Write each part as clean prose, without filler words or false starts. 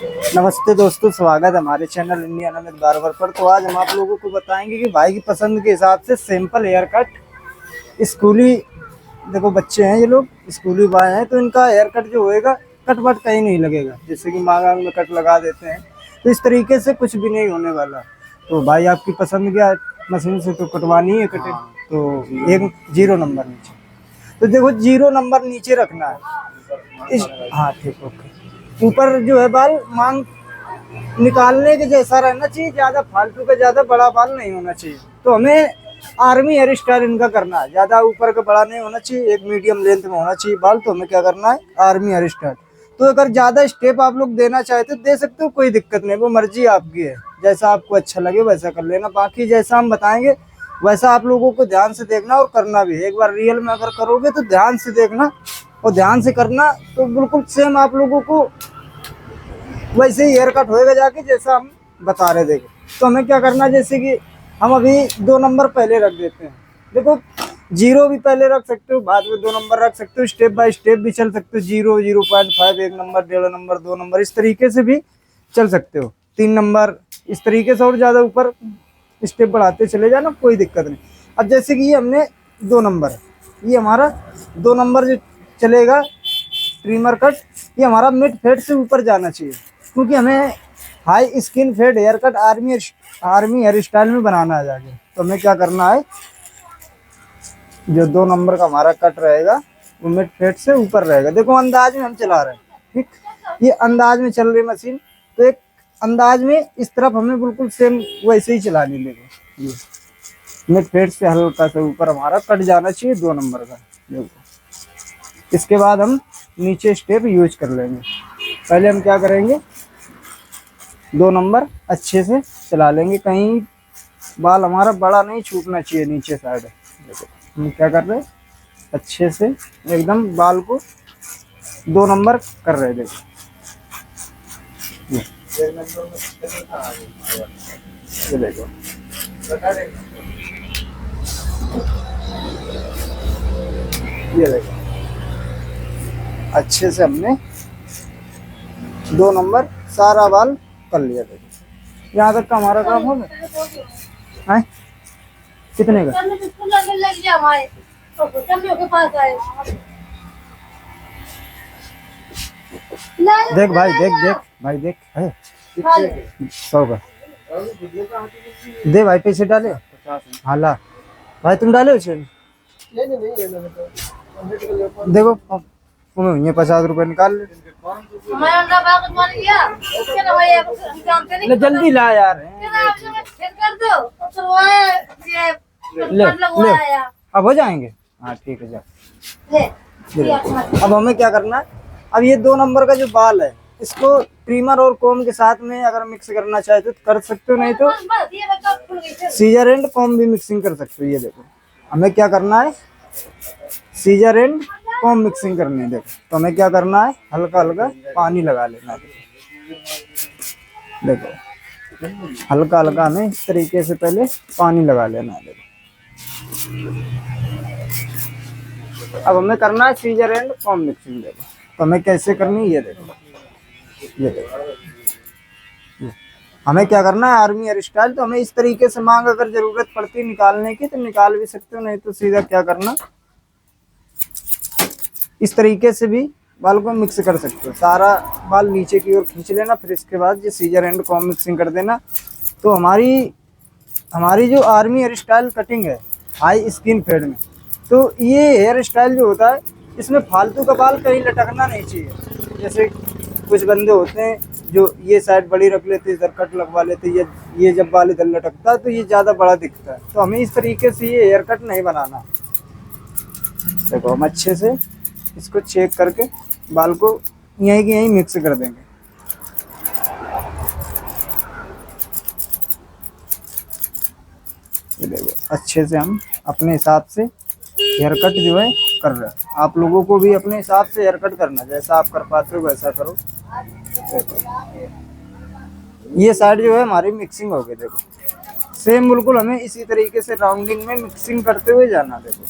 नमस्ते दोस्तों, स्वागत है हमारे चैनल इंडिया अमित बार्बर पर। तो आज हम आप लोगों को बताएंगे कि भाई की पसंद के हिसाब से सिंपल हेयर कट स्कूली, देखो बच्चे हैं ये लोग स्कूली बॉय हैं, तो इनका हेयर कट जो होएगा कट वट कहीं नहीं लगेगा। जैसे कि मांग में कट लगा देते हैं, तो इस तरीके से कुछ भी नहीं होने वाला। तो भाई आपकी पसंद क्या मशीन से तो कटवानी है कटे, तो एक 0 नंबर नीचे, तो देखो 0 नंबर नीचे रखना है हाँ ठीक, ओके। ऊपर जो है बाल मांग निकालने के जैसा रहना चाहिए, ज्यादा फालतू का ज्यादा बड़ा बाल नहीं होना चाहिए। तो हमें आर्मी हेयर स्टाइल इनका करना है, ज्यादा ऊपर का बड़ा नहीं होना चाहिए, एक मीडियम लेंथ में होना चाहिए बाल। तो हमें क्या करना है, आर्मी हेयर स्टाइल। तो अगर ज्यादा स्टेप आप लोग देना चाहते तो दे सकते हो, कोई दिक्कत नहीं, वो मर्जी आपकी है, जैसा आपको अच्छा लगे वैसा कर लेना। बाकी जैसा हम बताएंगे वैसा आप लोगों को ध्यान से देखना और करना भी है। एक बार रियल में अगर करोगे तो ध्यान से देखना और ध्यान से करना, तो बिल्कुल सेम आप लोगों को वैसे ही हेयर कट होएगा जाके जैसा हम बता रहे। देखो तो हमें क्या करना है, जैसे कि हम अभी 2 नंबर पहले रख देते हैं। देखो 0 भी पहले रख सकते हो, बाद में 2 नंबर रख सकते हो, स्टेप बाय स्टेप भी चल सकते हो। 0, 0.5, 1 नंबर, 1.5 नंबर, 2 नंबर, इस तरीके से भी चल सकते हो। 3 नंबर, इस तरीके से, और ज़्यादा ऊपर स्टेप बढ़ाते चले जाना, कोई दिक्कत नहीं। अब जैसे कि ये हमने 2 नंबर, ये हमारा 2 नंबर जो चलेगा ट्रिमर कट, ये हमारा मिड फेड से ऊपर जाना चाहिए, क्योंकि हमें high skin fade haircut army hairstyle में बनाना है जाके। तो हमें क्या करना है, जो 2 नंबर का हमारा कट रहेगा वो मिड फेड से ऊपर रहेगा। देखो अंदाज में हम चला रहे हैं, ठीक, ये अंदाज में चल रही मशीन, तो एक अंदाज में इस तरफ हमें बिल्कुल सेम वैसे ही चलानी। देखो ये मिड फेड से हल्का सा ऊपर हमारा कट जाना चाहिए 2 नंबर का। देखो इसके बाद हम नीचे स्टेप यूज कर लेंगे। पहले हम क्या करेंगे, 2 नंबर अच्छे से चला लेंगे, कहीं बाल हमारा बड़ा नहीं छूटना चाहिए नीचे साइड। देखो हम क्या कर रहे हैं, अच्छे से एकदम बाल को 2 नंबर कर रहे हैं। देखो ये देखो, ये देखो अच्छे से हमने 2 नंबर सारा बाल कर लिया। देखो यहाँ तक का हमारा काम हो गया। कितने का? देख भाई, देख भाई, देख है 100 का दे भाई, पैसे डाले। हाला भाई तुम डाले उसे, देखो तुम्हें ये 50 रुपए निकाल ले, जल्दी ला यार, ले अब हो जाएंगे। हाँ ठीक है, जा। अब हमें क्या करना है, अब ये 2 नंबर का जो बाल है इसको ट्रिमर और कॉम के साथ में अगर मिक्स करना चाहते तो कर सकते हो, नहीं तो सीजर एंड कॉम भी मिक्सिंग कर सकते हो। ये देखो हमें क्या करना है, सीजर एंड कॉम मिक्सिंग करनी है। देखो तो हमें क्या करना है, हल्का हल्का पानी लगा लेना है। देखो हल्का हल्का हमें इस तरीके से पहले पानी लगा लेना है। देखो अब हमें करना है सीजर एंड कॉम मिक्सिंग। देखो तो हमें कैसे करनी है, ये देखो, ये देखो हमें क्या करना है, आर्मी हेयर स्टाइल। तो हमें इस तरीके से मांग अगर जरूरत पड़ती है निकालने की तो निकाल भी सकते हो, नहीं तो सीधा क्या करना, इस तरीके से भी बाल को मिक्स कर सकते हो। सारा बाल नीचे की ओर खींच लेना, फिर इसके बाद ये सीजर एंड कॉम मिक्सिंग कर देना। तो हमारी जो आर्मी हेयर स्टाइल कटिंग है हाई स्किन फेड में, तो ये हेयर स्टाइल जो होता है इसमें फालतू का बाल कहीं लटकना नहीं चाहिए। जैसे कुछ बंदे होते हैं जो ये साइड बड़ी रख लेते, इधर कट लगवा लेते, ये जब बाल इधर लटकता है तो ये ज़्यादा बड़ा दिखता है। तो हमें इस तरीके से ये हेयर कट नहीं बनाना। देखो हम अच्छे से इसको चेक करके बाल को यहीं की यहीं मिक्स कर देंगे। ये देखो अच्छे से हम अपने हिसाब से हेयर कट जो है कर रहे हैं। आप लोगों को भी अपने हिसाब से हेयर कट करना, जैसा आप कर पाते हो वैसा करो। देखो ये साइड जो है हमारी मिक्सिंग हो गई। देखो सेम बिल्कुल हमें इसी तरीके से राउंडिंग में मिक्सिंग करते हुए जाना। देखो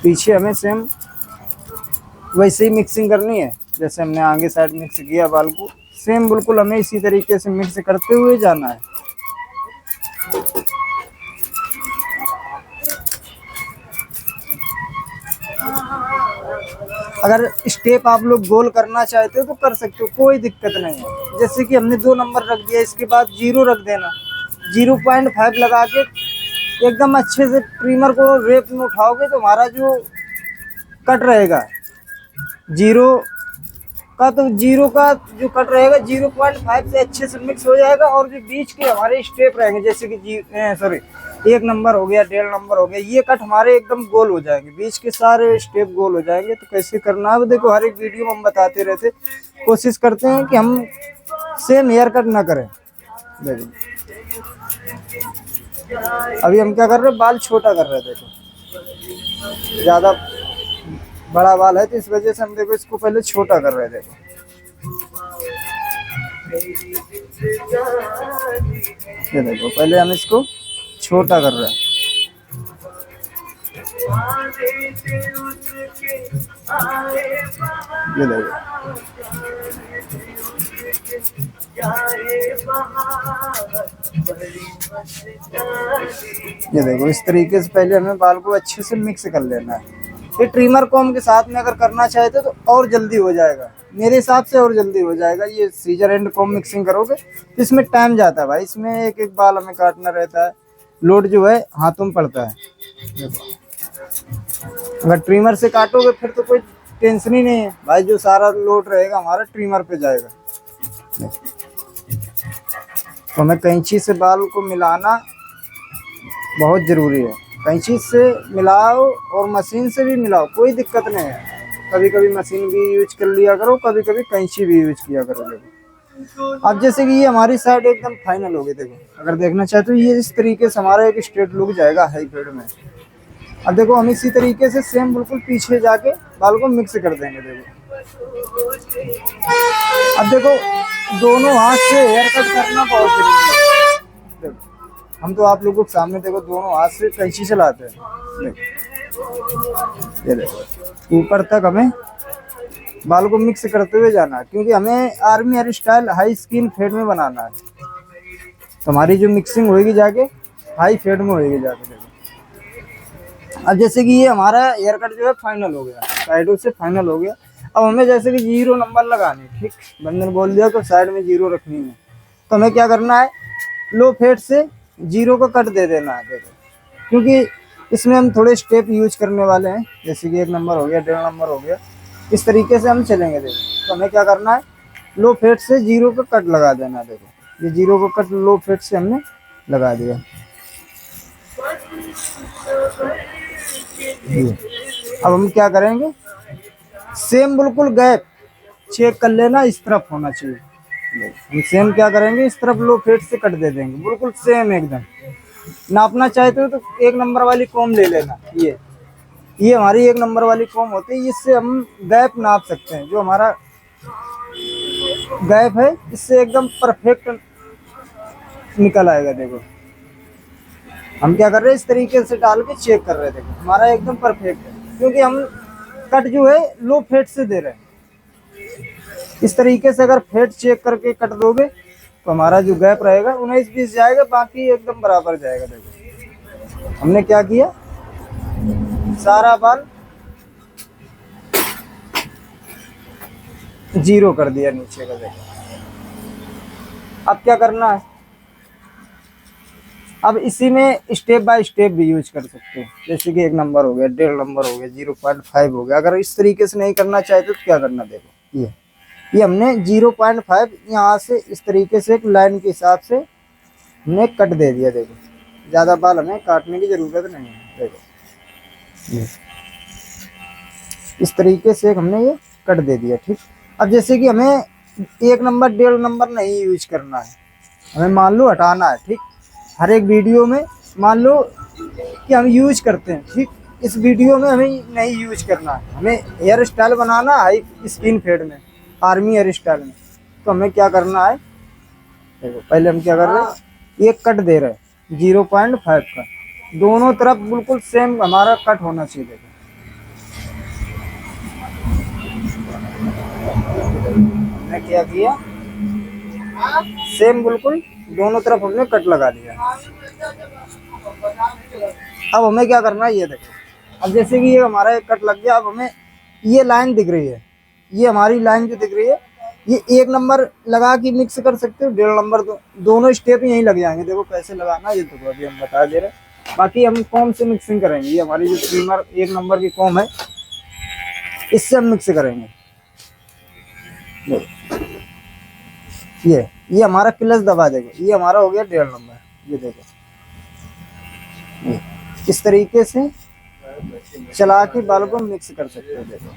पीछे हमें सेम वैसे ही मिक्सिंग करनी है, जैसे हमने आगे साइड मिक्स किया बाल को, सेम बिल्कुल हमें इसी तरीके से मिक्स करते हुए जाना है। अगर स्टेप आप लोग गोल करना चाहते हो तो कर सकते हो, कोई दिक्कत नहीं है। जैसे कि हमने 2 नंबर रख दिया, इसके बाद 0 रख देना, 0.5 लगा के एकदम अच्छे से ट्रिमर को रेप में उठाओगे तो हमारा जो कट रहेगा जीरो का, तो जीरो का जो कट रहेगा 0.5 से अच्छे से मिक्स हो जाएगा। और जो बीच के हमारे स्टेप रहेंगे, जैसे कि 1 नंबर हो गया, 1.5 नंबर हो गया, ये कट हमारे एकदम गोल हो जाएंगे, बीच के सारे स्टेप गोल हो जाएंगे। तो कैसे करना है वो देखो, हर एक वीडियो में हम बताते रहते, कोशिश करते हैं कि हम सेम हेयर कट ना करें। देखो अभी हम क्या कर रहे हैं, बाल छोटा कर रहे हैं। देखो ज़्यादा बड़ा बाल है तो इस वजह से हम देखो इसको पहले छोटा कर रहे थे। ये देखो पहले हम इसको छोटा कर रहे हैं। ये देखो इस तरीके से पहले हमें बाल को अच्छे से मिक्स कर लेना है। ये ट्रिमर कॉम के साथ में अगर करना चाहते तो और जल्दी हो जाएगा, मेरे हिसाब से और जल्दी हो जाएगा। ये सीजर एंड कॉम मिक्सिंग करोगे तो इसमें टाइम जाता है भाई, इसमें एक एक बाल हमें काटना रहता है, लोड जो है हाथों में पड़ता है। अगर ट्रिमर से काटोगे फिर तो कोई टेंशन ही नहीं है भाई, जो सारा लोड रहेगा हमारा ट्रिमर पे जाएगा। तो हमें कैंची से बाल को मिलाना बहुत ज़रूरी है, कैंची से मिलाओ और मशीन से भी मिलाओ, कोई दिक्कत नहीं है। कभी कभी मशीन भी यूज कर लिया करो, कभी कभी कैंची भी यूज किया करो। देखो अब जैसे कि ये हमारी साइड एकदम फाइनल हो गई। देखो अगर देखना चाहते हो ये इस तरीके से हमारा एक स्ट्रेट लुक जाएगा हाई फेड में। अब देखो हम इसी तरीके से सेम बिल्कुल पीछे जाके बाल को मिक्स कर देंगे। देखो अब देखो दोनों हाथ से हेयर कट करना बहुत जरूरी है। देखो हम तो आप लोगों के सामने देखो दोनों हाथ से कैंची चलाते हैं। देखो ये देखो ऊपर तक हमें बाल को मिक्स करते हुए जाना है, क्योंकि हमें army hairstyle high skin fade में बनाना है। तो हमारी जो मिक्सिंग होगी जाके हाई फेड में होगी जाके। देखो अब जैसे कि ये हमारा हेयर कट जो है फाइनल हो गया, साइडों से फाइनल हो गया। अब हमें जैसे कि 0 नंबर लगाने, ठीक बंदे ने बोल दिया तो साइड में 0 रखनी है, तो हमें क्या करना है, लो फेड से 0 को कट दे देना है। देखो क्योंकि इसमें हम थोड़े स्टेप यूज करने वाले हैं, जैसे कि 1 नंबर हो गया, 1.5 नंबर हो गया, इस तरीके से हम चलेंगे। देखो तो हमें क्या करना है, लो फेड से 0 को कट लगा देना है। देखो ये 0 को कट लो फेड से हमने लगा दिया। अब हम क्या करेंगे, सेम बिल्कुल गैप चेक कर लेना, इस तरफ होना चाहिए। हम सेम क्या करेंगे, इस तरफ लो फेड से कट दे देंगे, बिल्कुल सेम एकदम। नापना चाहते हो तो 1 नंबर वाली कॉम ले लेना, ये हमारी 1 नंबर वाली कॉम होती है, इससे हम गैप नाप सकते हैं। जो हमारा गैप है इससे एकदम परफेक्ट निकल आएगा। देखो हम क्या कर रहे हैं, इस तरीके से डाल के चेक कर रहे थे, हमारा एकदम परफेक्ट है, क्योंकि हम कट जो है लो फेड से दे रहे हैं। इस तरीके से अगर फेड चेक करके कट दोगे तो हमारा जो गैप रहेगा 19-20 जाएगा, बाकी एकदम बराबर जाएगा। देखो हमने क्या किया, सारा बाल 0 कर दिया नीचे का। देखो अब क्या करना है, अब इसी में स्टेप बाय स्टेप भी यूज कर सकते हैं, जैसे कि 1 नंबर हो गया, 1.5 नंबर हो गया, 0.5 हो गया। अगर इस तरीके से नहीं करना चाहते तो क्या करना, देखो ये हमने 0.5 यहाँ से इस तरीके से एक लाइन के हिसाब से हमने कट दे दिया। देखो ज़्यादा बाल हमें काटने की ज़रूरत नहीं है। देखो इस तरीके से हमने ये कट दे दिया, ठीक। अब जैसे कि हमें 1 नंबर 1.5 नंबर नहीं यूज करना है, हमें मान लो हटाना है, ठीक। हर एक वीडियो में मान लो कि हम यूज करते हैं, ठीक, इस वीडियो में हमें नहीं यूज करना है, हमें हेयर स्टाइल बनाना हाई स्किन फेड में, आर्मी हेयर स्टाइल में। तो हमें क्या करना है, देखो पहले हम क्या कर रहे हैं, एक कट दे रहे हैं 0.5 का, दोनों तरफ बिल्कुल सेम हमारा कट होना चाहिए। देखो हमने क्या किया, सेम बिल्कुल दोनों तरफ हमने कट लगा दिया। अब हमें क्या करना है, ये देखो, अब जैसे कि ये हमारा एक कट लग गया, अब हमें ये लाइन दिख रही है, ये हमारी लाइन जो दिख रही है, ये 1 नंबर लगा के मिक्स कर सकते हो, 1.5 नंबर दोनों स्टेप यहीं लग जाएंगे। देखो कैसे लगाना, ये देखो अभी हम बता दे रहे हैं। बाकी हम कॉम से मिक्सिंग करेंगे, ये हमारी जो ट्रिमर 1 नंबर की कॉम है, इससे हम मिक्स करेंगे। ये हमारा क्लच दबा देगा, ये हमारा हो गया 1.5 नंबर। ये देखो इस तरीके से चला के बाल को मिक्स कर सकते हो। देखो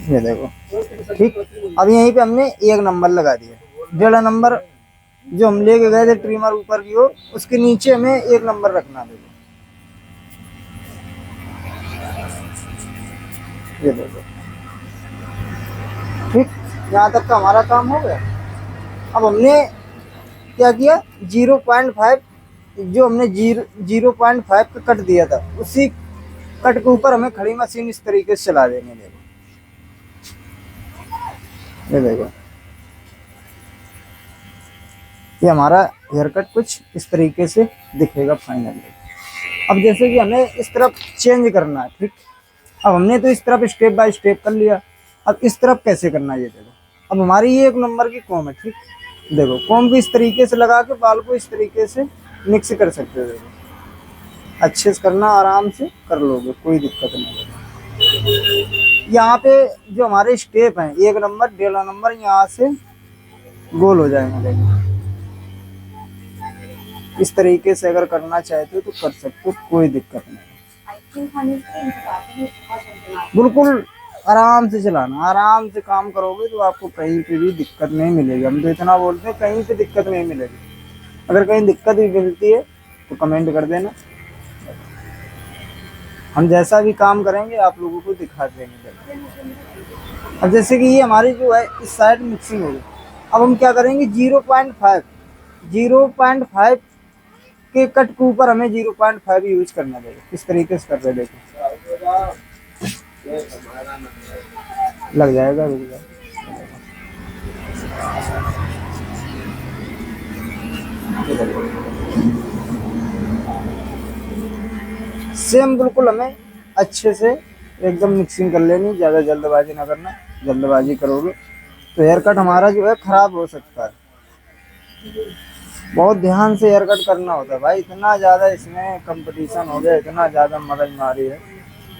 ये देखो, ठीक। अब यहीं पे हमने 1 नंबर लगा दिया, 1.5 नंबर जो हम लेके गए थे ट्रिमर ऊपर की ओर, उसके नीचे हमें 1 नंबर रखना। देखो ये देखो, ठीक। यहाँ तक का हमारा काम हो गया। अब हमने क्या किया, 0.5 जो हमने 0.5 का कट दिया था, उसी कट के ऊपर हमें खड़ी मशीन इस तरीके से चला देंगे। देखो ये देखो, ये हमारा हेयर कट कुछ इस तरीके से दिखेगा फाइनली। अब जैसे कि हमें इस तरफ चेंज करना है, ठीक। अब हमने तो इस तरफ स्टेप बाय स्टेप कर लिया, अब इस तरफ कैसे करना है, ये देखो। अब हमारी ये 1 नंबर की कॉम है, ठीक। देखो कॉम को इस तरीके से लगा के बाल को इस तरीके से मिक्स कर सकते हो। देखो अच्छे से करना, आराम से कर लोगे, कोई दिक्कत नहीं है। यहाँ पे जो हमारे स्टेप हैं 1 नंबर 1.5 नंबर, यहाँ से गोल हो जाएंगे। देखो इस तरीके से अगर करना चाहते हो तो कर सकते हो, कोई दिक्कत नहीं। बिल्कुल आराम से चलाना, आराम से काम करोगे तो आपको कहीं पे भी दिक्कत नहीं मिलेगी। हम तो इतना बोलते हैं, कहीं पे दिक्कत नहीं मिलेगी। अगर कहीं दिक्कत भी मिलती है तो कमेंट कर देना, हम जैसा भी काम करेंगे आप लोगों को दिखा देंगे। अब जैसे कि ये हमारी जो है इस साइड मिक्सिंग हो गई, अब हम क्या करेंगे, 0.5 के कट के ऊपर हमें 0.5 यूज करना पड़ेगा। किस तरीके से कर रहे, देखो लग जाएगा, रुक जाएगा। सेम बिल्कुल हमें अच्छे से एकदम मिक्सिंग कर लेनी, ज़्यादा जल्दबाजी ना करना। जल्दबाजी करोगे तो हेयर कट हमारा जो है ख़राब हो सकता है। बहुत ध्यान से हेयर कट करना होता है भाई। इतना ज़्यादा इसमें कंपटीशन हो गया, इतना ज़्यादा मगजमारी है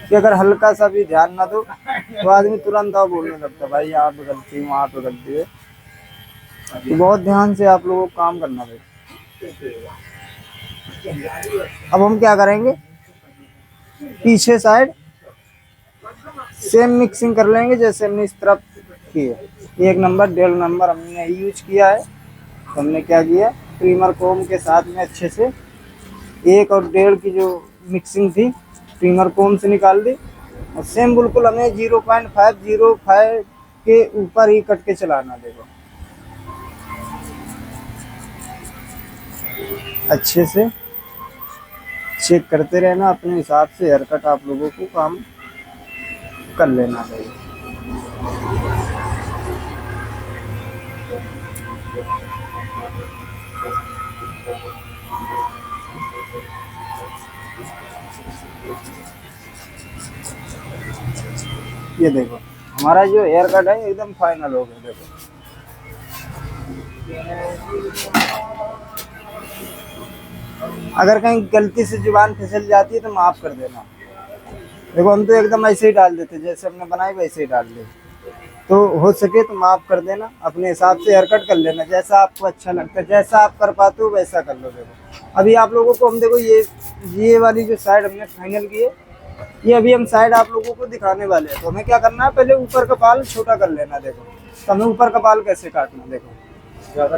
कि अगर हल्का सा भी ध्यान ना दो तो आदमी तुरंत आओ बोलने लगता है, भाई यहाँ पे गलती, वहाँ पे गलती है। तो बहुत ध्यान से आप लोगों को काम करना पड़ेगा। अब हम क्या करेंगे, पीछे साइड सेम मिक्सिंग कर लेंगे जैसे हमने इस तरफ की है। 1 नंबर 1.5 नंबर हमने यूज किया है, तो हमने क्या किया, ट्रिमर कोम के साथ में अच्छे से 1 और 1.5 की जो मिक्सिंग थी ट्रिमर कोम से निकाल दी, और सेम बिल्कुल हमें 0.505 के ऊपर ही कट के चलाना। देखो अच्छे से चेक करते रहना, अपने हिसाब से हेयर कट आप लोगों को काम कर लेना चाहिए। ये देखो हमारा जो हेयर कट है एकदम फाइनल हो गया। देखो अगर कहीं गलती से जुबान फिसल जाती है तो माफ़ कर देना। देखो हम तो एकदम ऐसे ही डाल देते, जैसे हमने बनाई वैसे ही डाल दे, तो हो सके तो माफ़ कर देना। अपने हिसाब से हेयर कट कर लेना, जैसा आपको अच्छा लगता है, जैसा आप कर पाते हो वैसा कर लो। देखो अभी आप लोगों को हम देखो ये वाली जो साइड हमने फाइनल की है, ये अभी हम साइड आप लोगों को दिखाने वाले हैं। तो हमें क्या करना है, पहले ऊपर का बाल छोटा कर लेना। देखो तो हमें ऊपर का बाल कैसे काटना, देखो ज़्यादा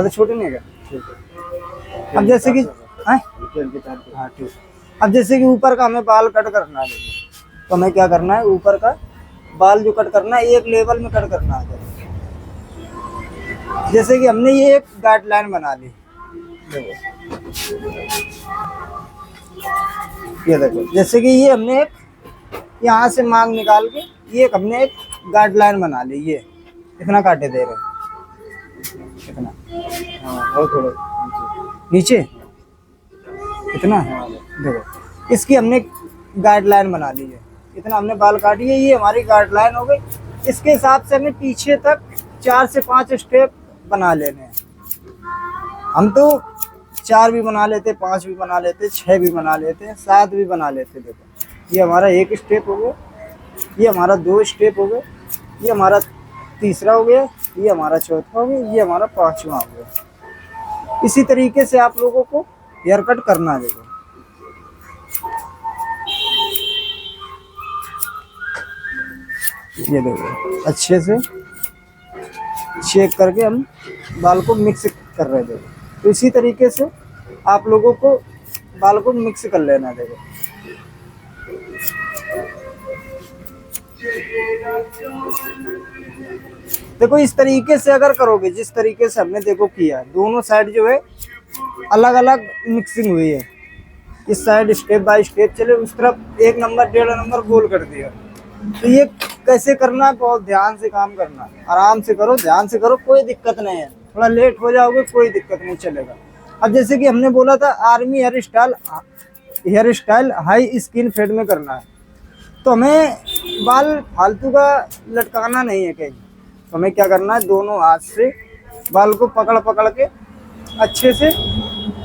छोटे नहीं है। ठीक है, अब जैसे कि हाँ ठीक, अब जैसे कि ऊपर का हमें बाल कट करना है। देखो तो हमें क्या करना है, ऊपर का बाल जो कट करना है एक लेवल में कट करना है। जैसे कि हमने ये एक गाइडलाइन बना ली, देखो ये देखो, जैसे कि ये हमने एक यहाँ से मांग निकाल के ये एक हमने एक गाइडलाइन बना ली। ये इतना काटे दे रहे हैं, इतना, हाँ और थोड़ा नीचे, इतना, देखो इसकी हमने गाइडलाइन बना ली है। इतना हमने बाल काटी है, ये हमारी गाइडलाइन हो गई। इसके हिसाब से हमें पीछे तक 4 से 5 स्टेप बना लेने हैं। हम तो 4 भी बना लेते, 5 भी बना लेते, 6 भी बना लेते, 7 भी बना लेते। देखो ये हमारा 1 स्टेप हो गया, ये हमारा 2 स्टेप हो गए, ये हमारा तीसरा हो गया, ये हमारा चौथा हो गया, ये हमारा 5वां हो गया। इसी तरीके से आप लोगों को हेयर कट करना है। देखो ये देखो अच्छे से शेक करके हम बाल को मिक्स कर रहे हैं। देखो तो इसी तरीके से आप लोगों को बाल को मिक्स कर लेना है। देखो इस तरीके से अगर करोगे, जिस तरीके से हमने देखो किया, दोनों साइड जो है अलग अलग मिक्सिंग हुई है। इस साइड स्टेप बाय स्टेप चले, उस तरफ 1 नंबर 1.5 नंबर गोल कर दिया। तो ये कैसे करना है, बहुत ध्यान से काम करना है, आराम से करो, ध्यान से करो, कोई दिक्कत नहीं है। थोड़ा लेट हो जाओगे कोई दिक्कत नहीं, चलेगा। अब जैसे कि हमने बोला था army hairstyle high skin fade में करना है, तो हमें बाल फालतू का लटकाना नहीं है कहीं। तो हमें क्या करना है, दोनों हाथ से बाल को पकड़ पकड़ के अच्छे से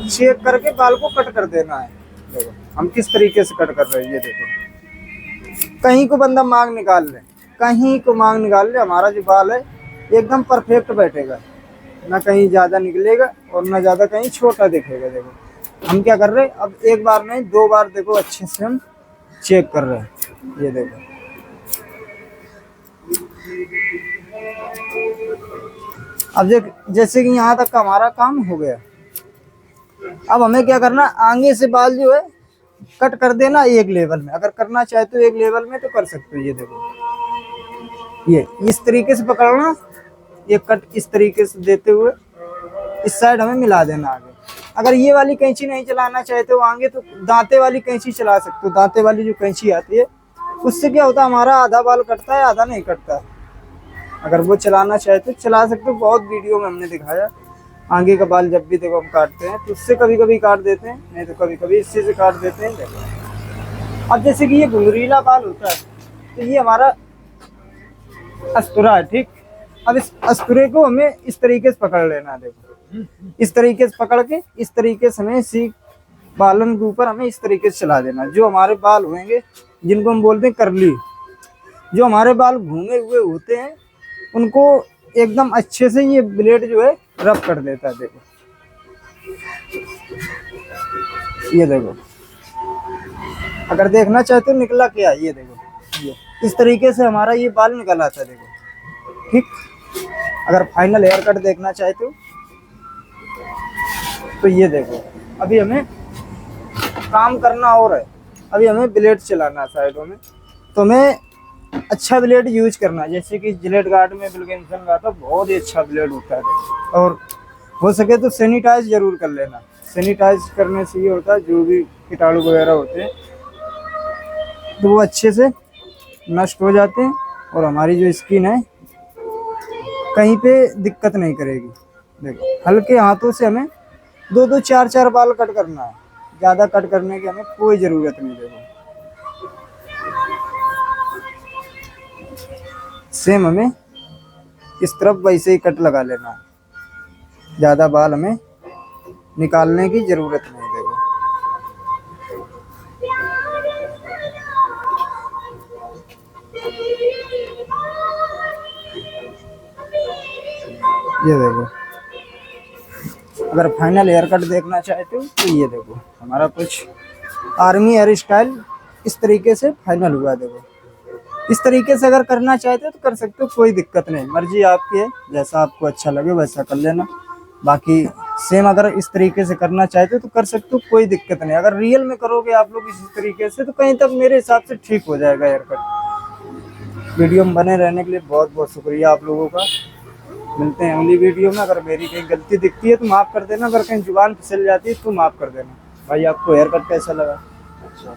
शेक करके बाल को कट कर देना है। देखो हम किस तरीके से कट कर रहे हैं, ये देखो। कहीं को बंदा मांग निकाल ले, कहीं को मांग निकाल ले, हमारा जो बाल है एकदम परफेक्ट बैठेगा, ना कहीं ज़्यादा निकलेगा और ना ज़्यादा कहीं छोटा दिखेगा। देखो हम क्या कर रहे हैं, अब 1 बार नहीं 2 बार देखो अच्छे से हम चेक कर रहे हैं। ये देखो अब जैसे कि यहाँ तक का हमारा काम हो गया। अब हमें क्या करना, आगे से बाल जो है कट कर देना 1 लेवल में। अगर करना चाहे तो 1 लेवल में तो कर सकते हो। ये देखो ये इस तरीके से पकड़ना, ये कट इस तरीके से देते हुए इस साइड हमें मिला देना आगे। अगर ये वाली कैंची नहीं चलाना चाहते हो आगे, तो दांते वाली कैंची चला सकते हो। दांते वाली जो कैंची आती है उससे क्या होता है, हमारा आधा बाल कटता है, आधा नहीं कटता। अगर वो चलाना चाहे तो चला सकते हो। बहुत वीडियो में हमने दिखाया। आगे का बाल जब भी देखो हम काटते हैं तो उससे कभी कभी काट देते हैं, नहीं तो कभी कभी इससे से काट देते हैं। देखो अब जैसे कि ये घुंघरीला बाल होता है, तो ये हमारा अस्तुरा है, ठीक। अब इस अस्तुरे को हमें इस तरीके से पकड़ लेना है। देखो इस तरीके से पकड़ के इस तरीके से हमें इसी बालन के ऊपर हमें इस तरीके से चला देना। जो हमारे बाल होंगे, जिनको हम बोलते हैं करली, जो हमारे बाल घूमे हुए होते हैं, उनको एकदम अच्छे से ये ब्लेड जो है रब कर देता है। देखो ये देखो, अगर देखना चाहते हो निकला क्या, ये देखो ये इस तरीके से हमारा ये बाल निकल आता है। देखो ठीक। अगर फाइनल हेयर कट देखना चाहते हो तो ये देखो, अभी हमें काम करना और है। अभी हमें ब्लेड चलाना है साइडों में, तो हमें अच्छा ब्लेड यूज करना है। जैसे कि जिलेट गार्ड में विल्किंसन का था, बहुत ही अच्छा ब्लेड होता है। और हो सके तो सैनिटाइज जरूर कर लेना। सैनिटाइज करने से ये होता है, जो भी कीटाणु वगैरह होते हैं तो वो अच्छे से नष्ट हो जाते हैं, और हमारी जो स्किन है कहीं पे दिक्कत नहीं करेगी। देखो हल्के हाथों से हमें 2-2 4-4 बाल कट करना है, ज़्यादा कट करने की हमें कोई ज़रूरत नहीं। देखो सेम हमें इस तरफ वैसे ही कट लगा लेना है, ज़्यादा बाल हमें निकालने की ज़रूरत नहीं। देखो ये देखो, अगर फाइनल हेयर कट देखना चाहते हो तो ये देखो हमारा कुछ आर्मी हेयर स्टाइल इस तरीके से फाइनल हुआ। देखो इस तरीके से अगर करना चाहते हो तो कर सकते हो, कोई दिक्कत नहीं, मर्जी आपकी है, जैसा आपको अच्छा लगे वैसा कर लेना। बाकी सेम अगर इस तरीके से करना चाहते हो तो कर सकते हो, कोई दिक्कत नहीं। अगर रियल में करोगे आप लोग इसी तरीके से तो कहीं तक मेरे हिसाब से ठीक हो जाएगा हेयर कट। वीडियो में बने रहने के लिए बहुत बहुत शुक्रिया आप लोगों का। मिलते हैं अगली वीडियो में। अगर मेरी कहीं गलती दिखती है तो माफ़ कर देना, अगर कहीं जुबान फिसल जाती है तो माफ़ कर देना। भाई आपको हेयर कट कैसा लगा? अच्छा।